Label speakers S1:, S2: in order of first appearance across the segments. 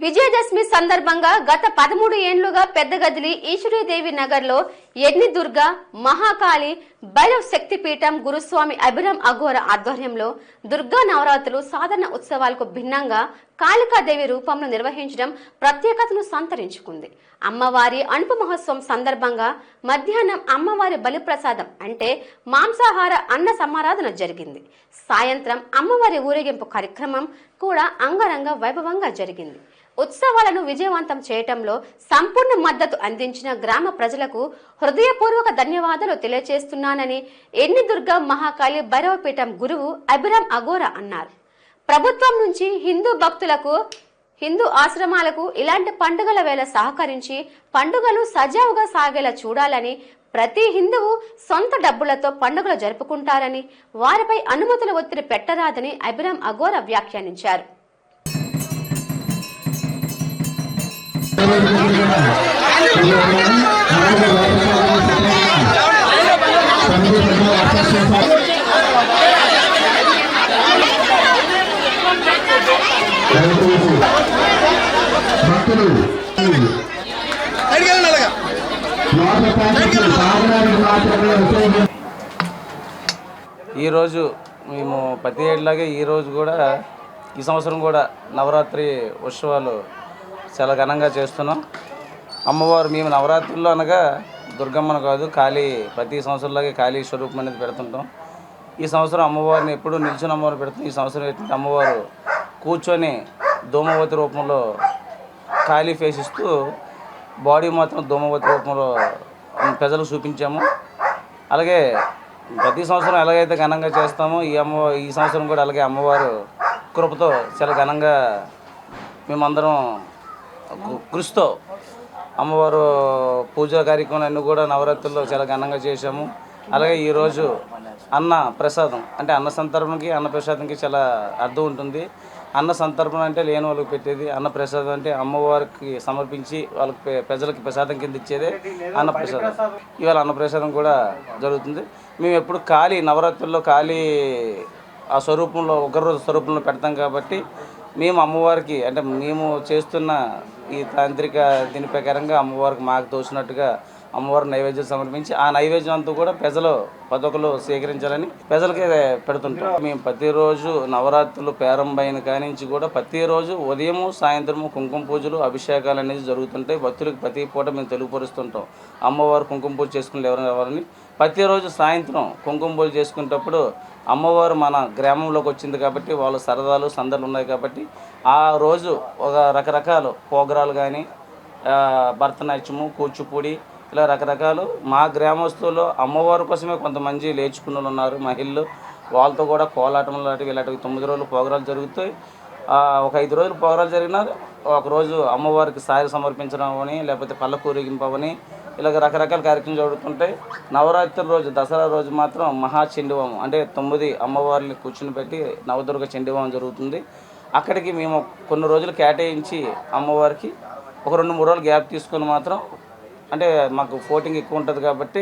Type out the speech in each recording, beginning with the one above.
S1: విజయదశమి సందర్భంగా గత 13 ఏళ్లుగా పెద్దగదిలి ఈశ్వరీదేవి నగర్లో యజ్ఞ దుర్గా మహాకాళి భైరవ్ శక్తిపీఠం గురుస్వామి అభిరామ్ అఘోర ఆధ్వర్యంలో దుర్గా నవరాత్రులు సాధారణ ఉత్సవాలకు భిన్నంగా కాళికాదేవి రూపంలో నిర్వహించడం ప్రత్యేకతను సంతరించుకుంది. అమ్మవారి అనుప మహోత్సవం సందర్భంగా మధ్యాహ్నం అమ్మవారి బలిప్రసాదం అంటే మాంసాహార అన్న సమారాధన జరిగింది. సాయంత్రం అమ్మవారి ఊరేగింపు కార్యక్రమం కూడా అంగరంగ వైభవంగా జరిగింది. ఉత్సవాలను విజయవంతం చేయటంలో సంపూర్ణ మద్దతు అందించిన గ్రామ ప్రజలకు హృదయపూర్వక ధన్యవాదాలు తెలియజేస్తున్నానని యజ్ఞ దుర్గా మహాకాళి భైరవపీఠం గురువు అభిరామ్ అఘోర అన్నారు. ప్రభుత్వం నుంచి హిందూ భక్తులకు హిందూ ఆశ్రమాలకు ఇలాంటి పండుగల వేళ సహకరించి పండుగలు సజావుగా సాగేలా చూడాలని, ప్రతి హిందువు సొంత డబ్బులతో పండుగలు జరుపుకుంటారని, వారిపై అనుమతుల ఒత్తిడి పెట్టరాదని అభిరామ్ అఘోర వ్యాఖ్యానించారు.
S2: ఈరోజు మేము ప్రతి ఏళ్ళలాగే ఈరోజు కూడా ఈ సంవత్సరం కూడా నవరాత్రి ఉత్సవాలు చాలా ఘనంగా చేస్తున్నాం. అమ్మవారు మేము నవరాత్రుల్లో అనగా దుర్గమ్మను కాదు కాళీ, ప్రతి సంవత్సరంలాగే కాళీ స్వరూపం అనేది పెడుతుంటాం. ఈ సంవత్సరం అమ్మవారిని ఎప్పుడూ నిల్చుని అమ్మవారు పెడుతుంది. ఈ సంవత్సరం ఏంటంటే అమ్మవారు కూర్చొని ధూమవతి రూపంలో కాళీ ఫేస్ ఇస్తూ బాడీ మాత్రం ధూమవతి రూపంలో ప్రజలకు చూపించాము. అలాగే ప్రతి సంవత్సరం ఎలాగైతే ఘనంగా చేస్తామో ఈ సంవత్సరం కూడా అలాగే అమ్మవారు కృపతో చాలా ఘనంగా మేమందరం కృషితో అమ్మవారు పూజా కార్యక్రమాలు అన్నీ కూడా నవరాత్రుల్లో చాలా ఘనంగా చేశాము. అలాగే ఈరోజు అన్న ప్రసాదం అంటే అన్న సంతర్పణకి అన్న ప్రసాదంకి చాలా అర్థం ఉంటుంది. అన్న సంతర్పణ అంటే లేని వాళ్ళకి పెట్టేది, అన్న ప్రసాదం అంటే అమ్మవారికి సమర్పించి వాళ్ళకి ప్రజలకి ప్రసాదం కింద ఇచ్చేదే అన్న ప్రసాదం. ఇవాళ అన్న ప్రసాదం కూడా జరుగుతుంది. మేము ఎప్పుడు కాళీ నవరాత్రుల్లో కాళీ ఆ స్వరూపంలో ఉగ్రరోజు స్వరూపంలో పెడతాం కాబట్టి మేము అమ్మవారికి అంటే మేము చేస్తున్న ఈ తాంత్రిక దీని ప్రకారంగా అమ్మవారికి మాకు తోచినట్టుగా అమ్మవారి నైవేద్యం సమర్పించి ఆ నైవేద్యం అంతా కూడా ప్రజలు స్వీకరించాలని ప్రజలకే పెడుతుంటాం. మేము ప్రతిరోజు నవరాత్రులు ప్రారంభమైన కానించి కూడా ప్రతిరోజు ఉదయము సాయంత్రము కుంకుమ పూజలు అభిషేకాలు అనేది జరుగుతుంటాయి. భక్తులకు ప్రతి పూట మేము తెలుగుపరుస్తుంటాం అమ్మవారు కుంకుమ పూజ చేసుకుని ఎవరు కావాలని. ప్రతిరోజు సాయంత్రం కుంకుమ పూజ చేసుకునేటప్పుడు అమ్మవారు మన గ్రామంలోకి వచ్చింది కాబట్టి వాళ్ళ సరదాలు సందర్లు ఉన్నాయి కాబట్టి ఆ రోజు ఒక రకరకాల ప్రోగ్రాలు కానీ భరతనాట్యము, కూచిపూడి ఇలా రకరకాలు మా గ్రామస్తుల్లో అమ్మవారి కోసమే కొంతమంది లేచుకున్న వాళ్ళు ఉన్నారు. మహిళలు వాళ్ళతో కూడా కోలాటం లాంటివి ఇలాంటివి 9 రోజులు ప్రోగ్రాలు జరుగుతాయి. ఒక 5 రోజులు ప్రోగ్రాలు జరిగినా ఒకరోజు అమ్మవారికి సారి సమర్పించడం అని లేకపోతే పళ్ళ ఊరేగింపవని ఇలాగ రకరకాల కార్యక్రమాలు జరుగుతుంటాయి. నవరాత్రి రోజు దసరా రోజు మాత్రం మహాచండిహోమం అంటే 9 అమ్మవారిని కూర్చుని పెట్టి నవదుర్గ చండిహోమం జరుగుతుంది. అక్కడికి మేము కొన్ని రోజులు కేటాయించి అమ్మవారికి ఒక 2-3 రోజులు గ్యాప్ తీసుకొని మాత్రం అంటే మాకు ఫోటింగ్ ఎక్కువ ఉంటుంది కాబట్టి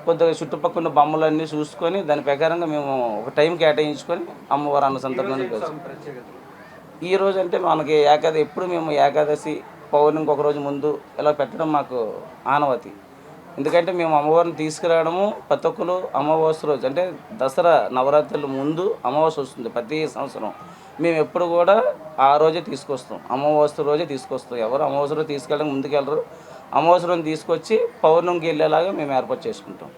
S2: కొద్దిగా చుట్టుపక్కల బొమ్మలన్నీ చూసుకొని దాని ప్రకారంగా మేము ఒక టైం కేటాయించుకొని అమ్మవారి అన్న సందర్భానికి వచ్చాం. ఈరోజు అంటే మనకి ఎప్పుడు మేము ఏకాదశి పౌర్ణమికి ఒక రోజు ముందు ఇలా పెట్టడం మాకు ఆనవాతి. ఎందుకంటే మేము అమ్మవారిని తీసుకురావడము ప్రతి ఒక్కరు అమావాస్య రోజు అంటే దసరా నవరాత్రుల ముందు అమావాస్య వస్తుంది ప్రతి సంవత్సరం. మేము ఎప్పుడు కూడా ఆ రోజే తీసుకొస్తాం, అమావాస్య రోజే తీసుకొస్తాం. ఎవరు అమావాస్య రోజు తీసుకెళ్ళడానికి ముందుకెళ్ళరు. అమావాస్య రోజు తీసుకొచ్చి పౌర్ణమికి వెళ్ళేలాగా మేము ఏర్పాటు చేసుకుంటాం.